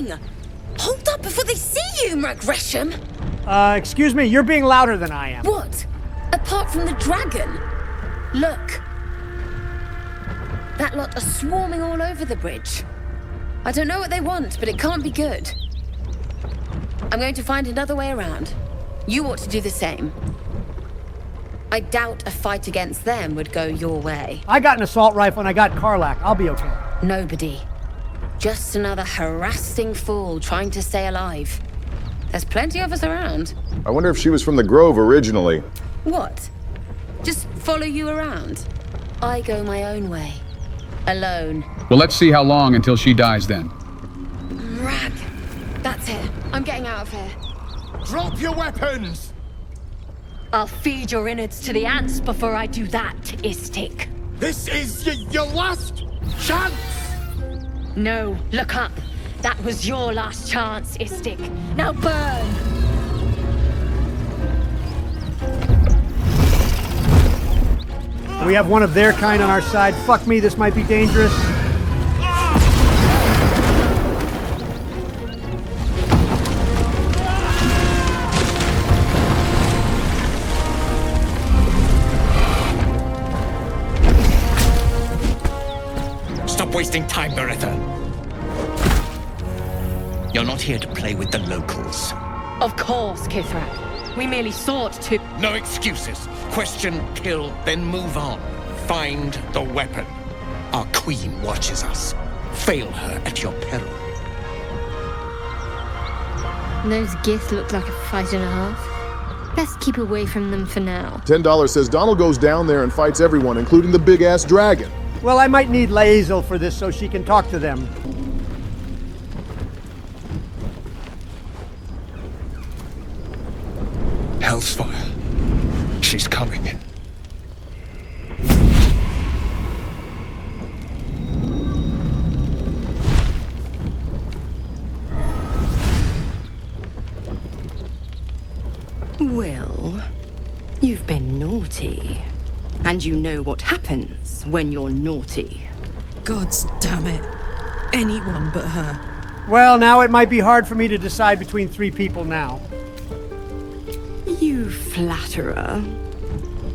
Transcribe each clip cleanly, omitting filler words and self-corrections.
doing? Hold up before they see you, Gresham. Excuse me, you're being louder than I am. What? Apart from the dragon? Look. That lot are swarming all over the bridge. I don't know what they want, but it can't be good. I'm going to find another way around. You ought to do the same. I doubt a fight against them would go your way. I got an assault rifle and I got Karlak. I'll be okay. Nobody. Just another harassing fool trying to stay alive. There's plenty of us around. I wonder if she was from the Grove originally. What? Just follow you around? I go my own way. Alone. Well, let's see how long until she dies then. Rag. That's it. I'm getting out of here. Drop your weapons! I'll feed your innards to the ants before I do that, Istik. This is your last chance! No, look up. That was your last chance, Istik. Now burn! We have one of their kind on our side. Fuck me, this might be dangerous. Stop wasting time, Beretta. You're not here to play with the locals. Of course, Kithrak. We merely sought to... No excuses. Question, kill, then move on. Find the weapon. Our queen watches us. Fail her at your peril. Those giths look like a fight and a half. Best keep away from them for now. $10 says Donald goes down there and fights everyone, including the big-ass dragon. Well, I might need Laezel for this so she can talk to them. Hellsfire. She's coming. Well, you've been naughty. And you know what happens when you're naughty. Gods damn it. Anyone but her. Well, now it might be hard for me to decide between three people now. You flatterer.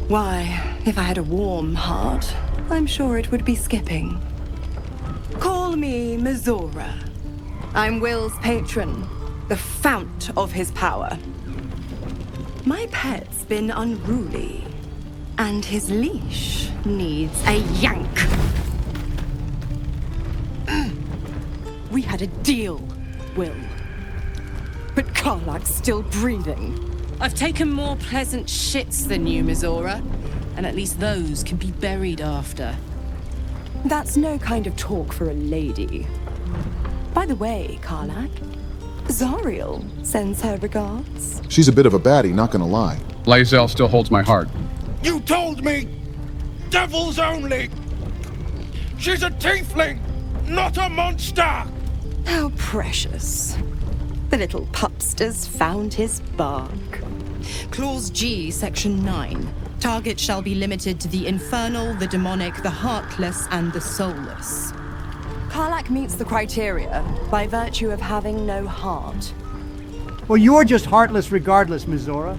Why, if I had a warm heart, I'm sure it would be skipping. Call me Mizora. I'm Will's patron, the fount of his power. My pet's been unruly, and his leash needs a yank. We had a deal, Will. But Karlak's still breathing. I've taken more pleasant shits than you, Mizora. And at least those can be buried after. That's no kind of talk for a lady. By the way, Karlak, Zariel sends her regards. She's a bit of a baddie, not gonna lie. Laezel still holds my heart. You told me! Devils only! She's a tiefling, not a monster! How precious. The little pupster's found his bark. Clause G, Section 9. Target shall be limited to the infernal, the demonic, the heartless, and the soulless. Karlak meets the criteria by virtue of having no heart. Well, you're just heartless regardless, Mizora.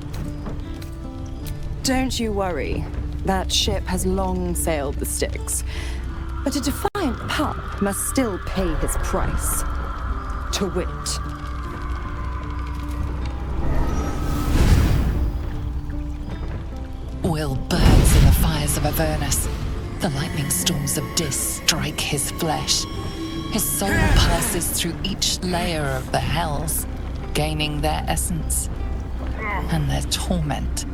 Don't you worry. That ship has long sailed the Styx. But a defiant pup must still pay his price. To wit. Will burns in the fires of Avernus. The lightning storms of Dis strike his flesh. His soul passes through each layer of the hells, gaining their essence and their torment.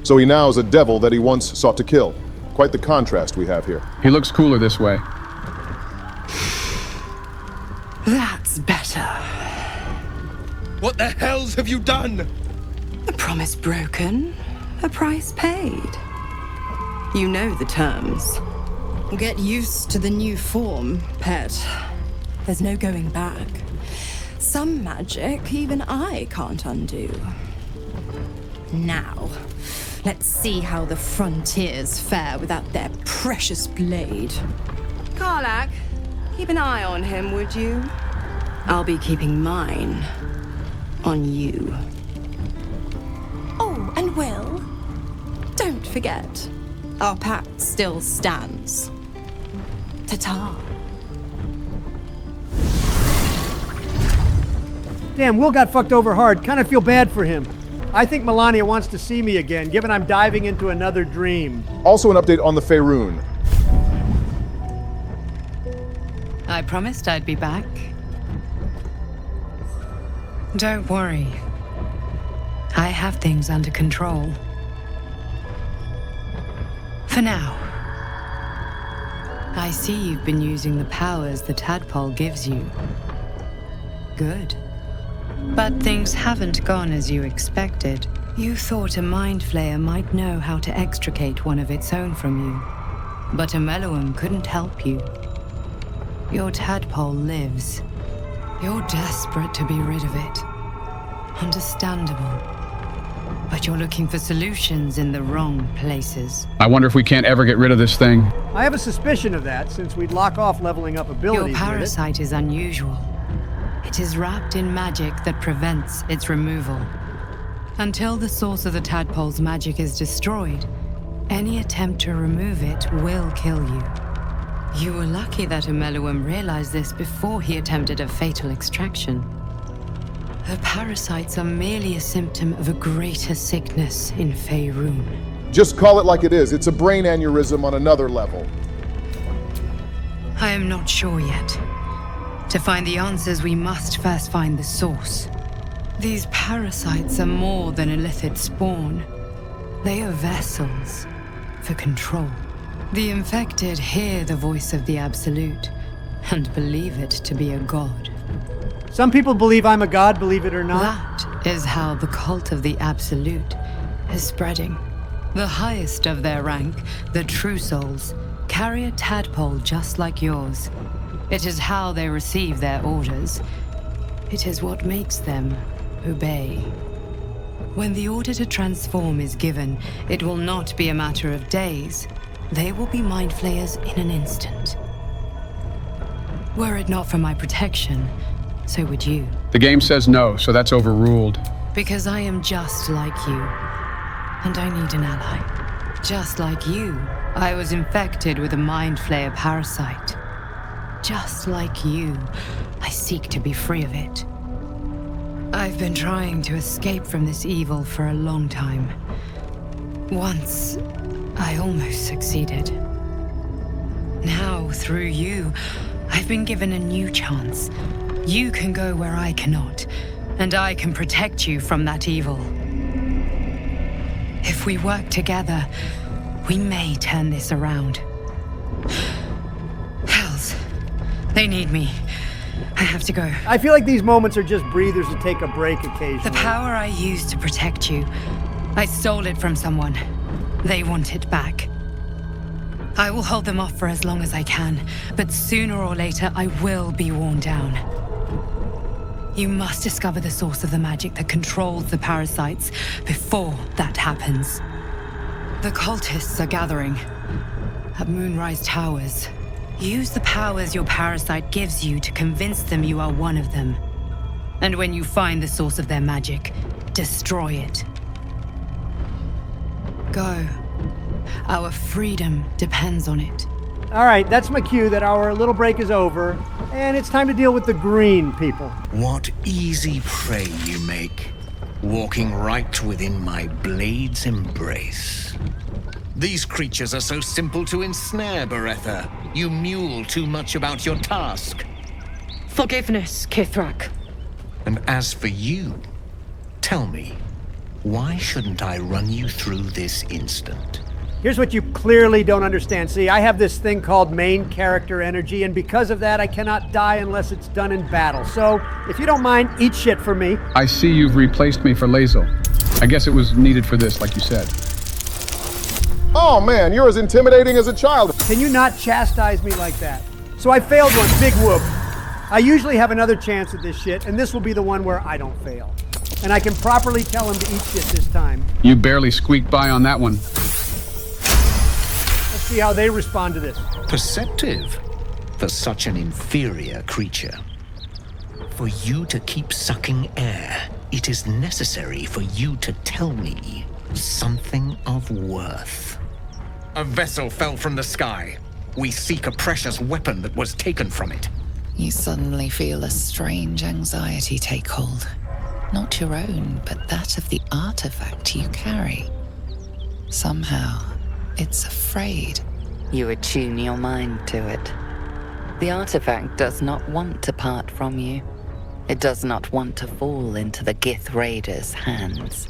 So he now is a devil that he once sought to kill. Quite the contrast we have here. He looks cooler this way. That's better. What the hells have you done? A promise broken, a price paid. You know the terms. Get used to the new form, pet. There's no going back. Some magic even I can't undo. Now, let's see how the frontiers fare without their precious blade. Karlach, keep an eye on him, would you? I'll be keeping mine on you. Oh, and Will, don't forget, our pact still stands. Ta-ta. Damn, Will got fucked over hard. Kind of feel bad for him. I think Melania wants to see me again, given I'm diving into another dream. Also an update on the Faerun. I promised I'd be back. Don't worry. I have things under control. For now. I see you've been using the powers the tadpole gives you. Good. But things haven't gone as you expected. You thought a Mind Flayer might know how to extricate one of its own from you. But a Meluum couldn't help you. Your tadpole lives. You're desperate to be rid of it. Understandable. But you're looking for solutions in the wrong places. I wonder if we can't ever get rid of this thing. I have a suspicion of that, since we'd lock off leveling up abilities. Your parasite is unusual. It is wrapped in magic that prevents its removal. Until the source of the tadpole's magic is destroyed, any attempt to remove it will kill you. You were lucky that a Meluum realized this before he attempted a fatal extraction. The parasites are merely a symptom of a greater sickness in Faerun. Just call it like it is. It's a brain aneurysm on another level. I am not sure yet. To find the answers, we must first find the source. These parasites are more than illithid spawn. They are vessels for control. The infected hear the voice of the Absolute and believe it to be a god. Some people believe I'm a god, believe it or not. That is how the cult of the Absolute is spreading. The highest of their rank, the True Souls, carry a tadpole just like yours. It is how they receive their orders. It is what makes them obey. When the order to transform is given, it will not be a matter of days. They will be Mind Flayers in an instant. Were it not for my protection, so would you. The game says no, so that's overruled. Because I am just like you. And I need an ally. Just like you, I was infected with a Mind Flayer parasite. Just like you, I seek to be free of it. I've been trying to escape from this evil for a long time. Once, I almost succeeded. Now, through you, I've been given a new chance. You can go where I cannot, and I can protect you from that evil. If we work together, we may turn this around. Hells, they need me. I have to go. I feel like these moments are just breathers to take a break occasionally. The power I used to protect you, I stole it from someone. They want it back. I will hold them off for as long as I can, but sooner or later I will be worn down. You must discover the source of the magic that controls the parasites before that happens. The cultists are gathering at Moonrise Towers. Use the powers your parasite gives you to convince them you are one of them. And when you find the source of their magic, destroy it. Go. Our freedom depends on it. All right, that's my cue that our little break is over, and it's time to deal with the green people. What easy prey you make, walking right within my blade's embrace. These creatures are so simple to ensnare, Beretha. You mule too much about your task. Forgiveness, Kithrak. And as for you, tell me, why shouldn't I run you through this instant? Here's what you clearly don't understand. See, I have this thing called main character energy, and because of that, I cannot die unless it's done in battle. So, if you don't mind, eat shit for me. I see you've replaced me for Lae'zel. I guess it was needed for this, like you said. Oh man, you're as intimidating as a child. Can you not chastise me like that? So I failed one, big whoop. I usually have another chance at this shit, and this will be the one where I don't fail. And I can properly tell him to eat shit this time. You barely squeaked by on that one. Let's see how they respond to this. Perceptive for such an inferior creature. For you to keep sucking air, it is necessary for you to tell me something of worth. A vessel fell from the sky. We seek a precious weapon that was taken from it. You suddenly feel a strange anxiety take hold. Not your own, but that of the artifact you carry. Somehow, it's afraid. You attune your mind to it. The artifact does not want to part from you. It does not want to fall into the Gith Raiders' hands.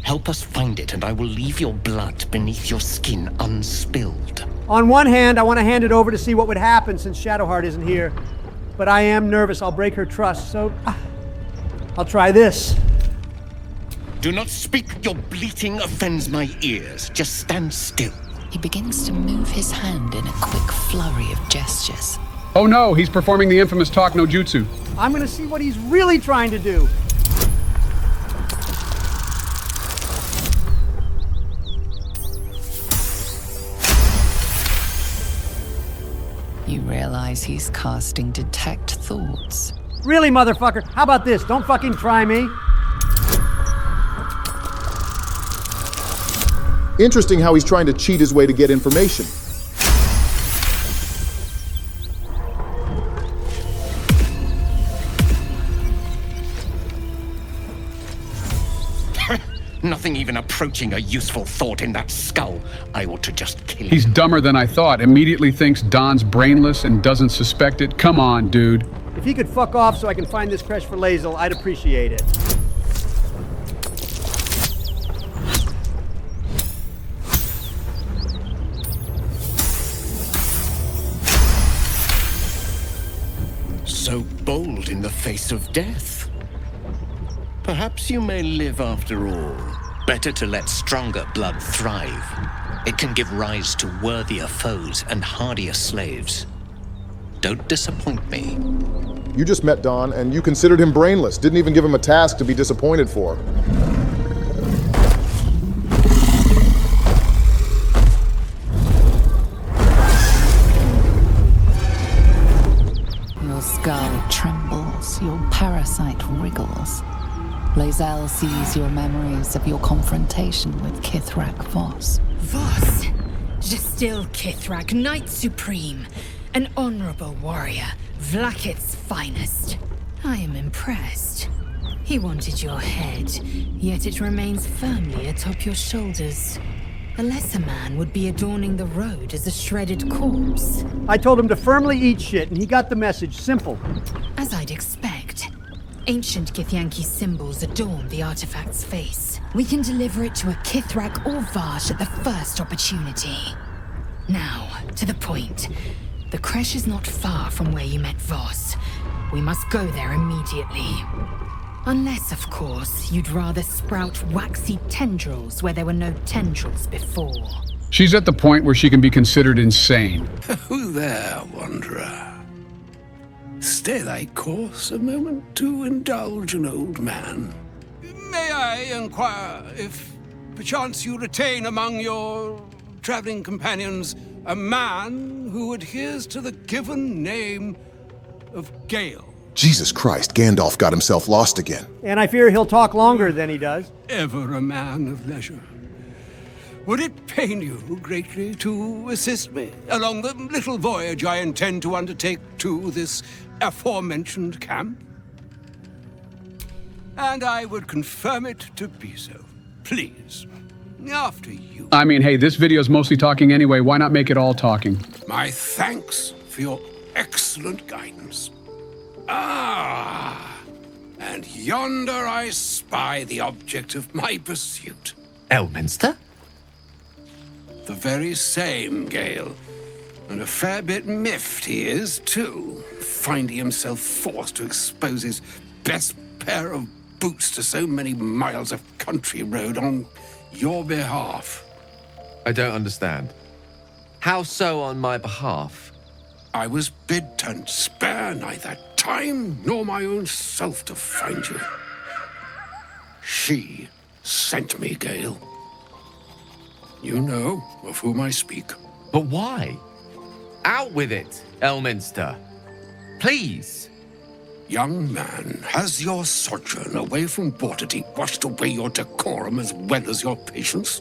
Help us find it, and I will leave your blood beneath your skin unspilled. On one hand, I want to hand it over to see what would happen since Shadowheart isn't here. But I am nervous I'll break her trust, so I'll try this. Do not speak. Your bleating offends my ears. Just stand still. He begins to move his hand in a quick flurry of gestures. Oh no, he's performing the infamous talk no jutsu. I'm gonna see what he's really trying to do. You realize he's casting detect thoughts. Really, motherfucker? How about this? Don't fucking try me. Interesting how he's trying to cheat his way to get information. Nothing even approaching a useful thought in that skull. I ought to just kill him. He's dumber than I thought. Immediately thinks Don's brainless and doesn't suspect it. Come on, dude. If he could fuck off so I can find this crèche for Lae'zel, I'd appreciate it. So bold in the face of death. Perhaps you may live after all. Better to let stronger blood thrive. It can give rise to worthier foes and hardier slaves. Don't disappoint me. You just met Don, and you considered him brainless. Didn't even give him a task to be disappointed for. Your skull trembles, your parasite wriggles. Lae'zel sees your memories of your confrontation with Kithrak Voss. Voss, Justil Kithrak, Knight Supreme, an honorable warrior, Vlakit's finest. I am impressed. He wanted your head, yet it remains firmly atop your shoulders. A lesser man would be adorning the road as a shredded corpse. I told him to firmly eat shit, and he got the message. Simple. As I'd expect. Ancient Githyanki symbols adorn the artifact's face. We can deliver it to a Kithrak or Vash at the first opportunity. Now, to the point. The crèche is not far from where you met Voss. We must go there immediately. Unless, of course, you'd rather sprout waxy tendrils where there were no tendrils before. She's at the point where she can be considered insane. Who there, wanderer? Stay thy course a moment to indulge an old man. May I inquire if perchance you retain among your traveling companions a man who adheres to the given name of Gale? Jesus Christ, Gandalf got himself lost again. And I fear he'll talk longer than he does. Ever a man of leisure. Would it pain you greatly to assist me along the little voyage I intend to undertake to this aforementioned camp? And I would confirm it to be so. Please, after you. I mean, hey, this video's mostly talking anyway. Why not make it all talking? My thanks for your excellent guidance. Ah, and yonder I spy the object of my pursuit. Elminster? The very same, Gale. And a fair bit miffed he is, too, finding himself forced to expose his best pair of boots to so many miles of country road on your behalf. I don't understand. How so on my behalf? I was bid to spare neither time nor my own self to find you. She sent me, Gale. You know of whom I speak. But why? Out with it, Elminster. Please. Young man, has your sojourn away from Bortity washed away your decorum as well as your patience?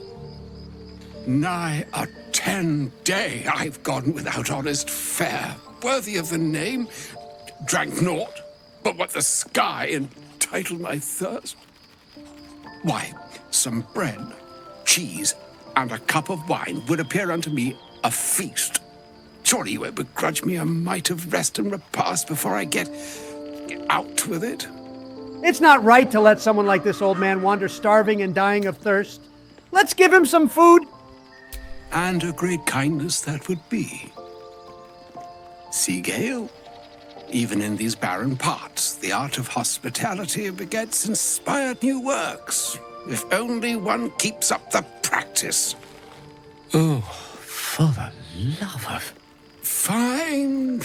Nigh a 10-day I've gone without honest fare, worthy of the name, drank naught but what the sky entitled my thirst. Why, some bread, cheese, and a cup of wine would appear unto me a feast. Surely you won't begrudge me a mite of rest and repast before I get out with it? It's not right to let someone like this old man wander starving and dying of thirst. Let's give him some food. And a great kindness that would be. See, Gale, even in these barren parts, the art of hospitality begets inspired new works, if only one keeps up the practice. Oh, for the love of... Fine.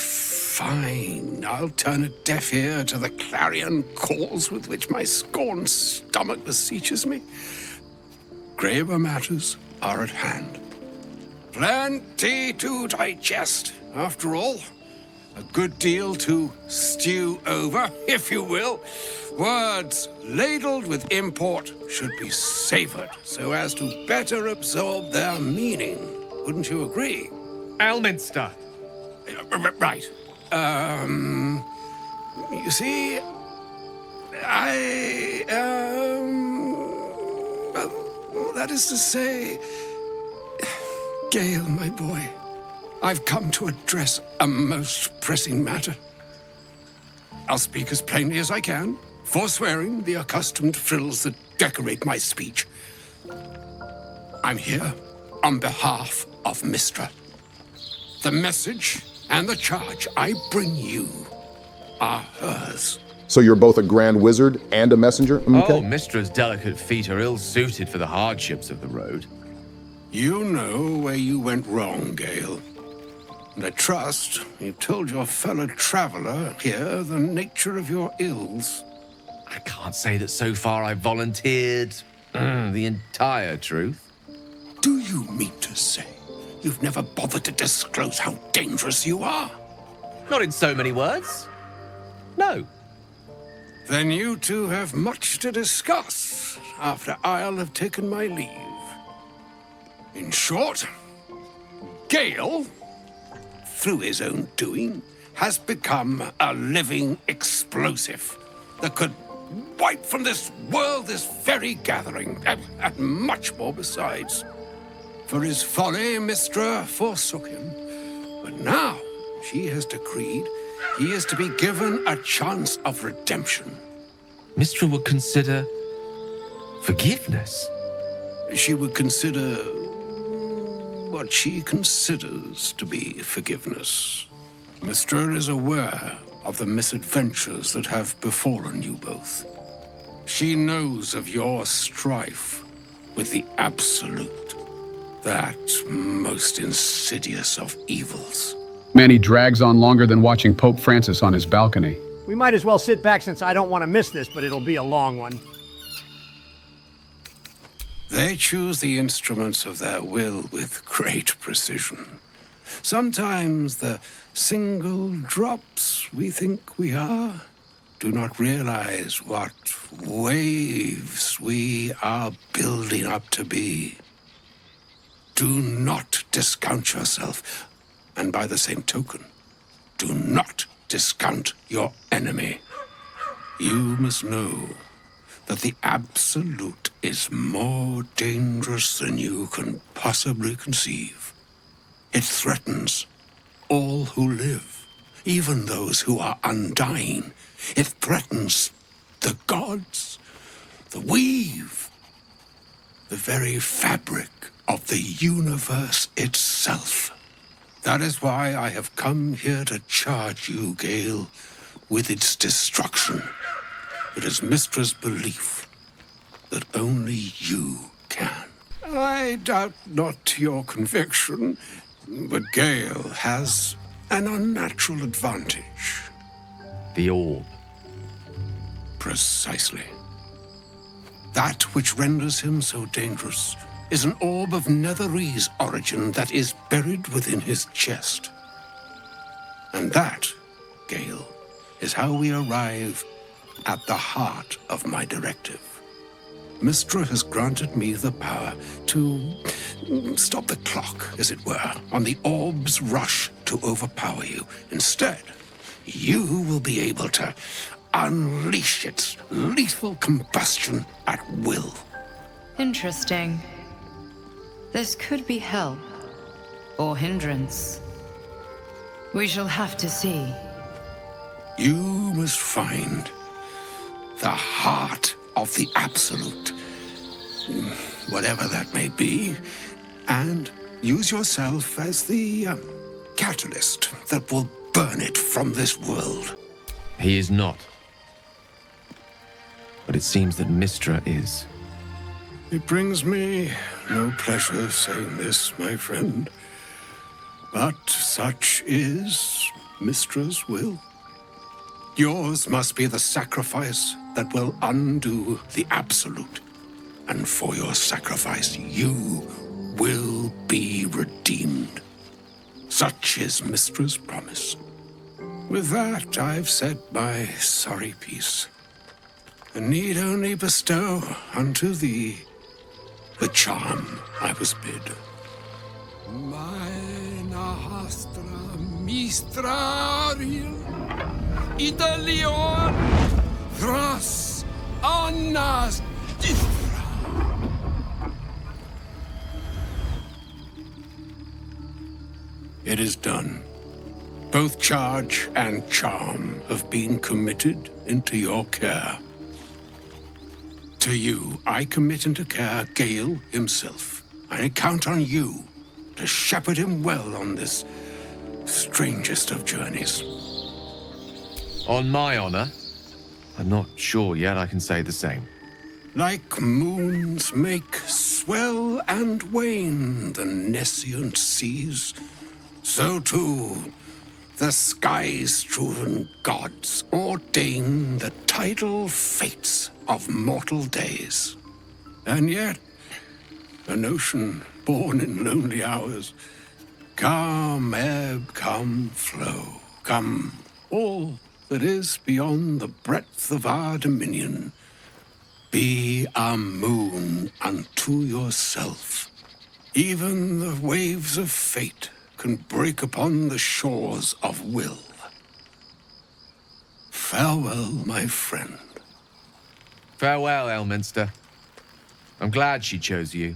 I'll turn a deaf ear to the clarion calls with which my scorned stomach beseeches me. Graver matters are at hand. Plenty to digest, after all. A good deal to stew over, if you will. Words ladled with import should be savored so as to better absorb their meaning. Wouldn't you agree? Elminster. Right. You see, well, that is to say, Gale, my boy, I've come to address a most pressing matter. I'll speak as plainly as I can, forswearing the accustomed frills that decorate my speech. I'm here on behalf of Mystra. The message and the charge I bring you are hers. So you're both a grand wizard and a messenger? Oh, Mystra's delicate feet are ill-suited for the hardships of the road. You know where you went wrong, Gale. And I trust you've told your fellow traveler here the nature of your ills. I can't say that so far I've volunteered the entire truth. Do you mean to say you've never bothered to disclose how dangerous you are? Not in so many words. No. Then you two have much to discuss after I'll have taken my leave. In short, Gale, through his own doing, has become a living explosive that could wipe from this world this very gathering, and much more besides. For his folly, Mystra forsook him. But now she has decreed he is to be given a chance of redemption. Mystra would consider forgiveness. She would consider what she considers to be forgiveness. Mystra is aware of the misadventures that have befallen you both. She knows of your strife with the Absolute, that most insidious of evils. Manny drags on longer than watching Pope Francis on his balcony. We might as well sit back since I don't want to miss this, but it'll be a long one. They choose the instruments of their will with great precision. Sometimes the single drops we think we are do not realize what waves we are building up to be. Do not discount yourself, and by the same token, do not discount your enemy. You must know that the Absolute is more dangerous than you can possibly conceive. It threatens all who live, even those who are undying. It threatens the gods, the weave, the very fabric of the universe itself. That is why I have come here to charge you, Gale, with its destruction. It is Mystra's belief that only you can. I doubt not your conviction, but Gale has an unnatural advantage. The orb. Precisely. That which renders him so dangerous is an orb of Netherese origin that is buried within his chest. And that, Gale, is how we arrive at the heart of my directive. Mystra has granted me the power to stop the clock, as it were, on the orb's rush to overpower you. Instead, you will be able to unleash its lethal combustion at will. Interesting. This could be help, or hindrance. We shall have to see. You must find the heart of the Absolute, whatever that may be, and use yourself as the catalyst that will burn it from this world. He is not. But it seems that Mystra is. It brings me no pleasure saying this, my friend, but such is Mystra's will. Yours must be the sacrifice that will undo the Absolute. And for your sacrifice, you will be redeemed. Such is Mystra's promise. With that, I've said my sorry piece, and need only bestow unto thee the charm I was bid. Mina hastra mistraril Italion thras annas distra. It is done. Both charge and charm have been committed into your care. To you, I commit into care Gale himself. I count on you to shepherd him well on this strangest of journeys. On my honor, I'm not sure yet I can say the same. Like moons make swell and wane the nescient seas, so too the sky-strewn gods ordain the tidal fates of mortal days. And yet, an ocean born in lonely hours, come ebb, come flow, come all that is beyond the breadth of our dominion, be a moon unto yourself. Even the waves of fate can break upon the shores of will. Farewell, my friend. Farewell, Elminster. I'm glad she chose you.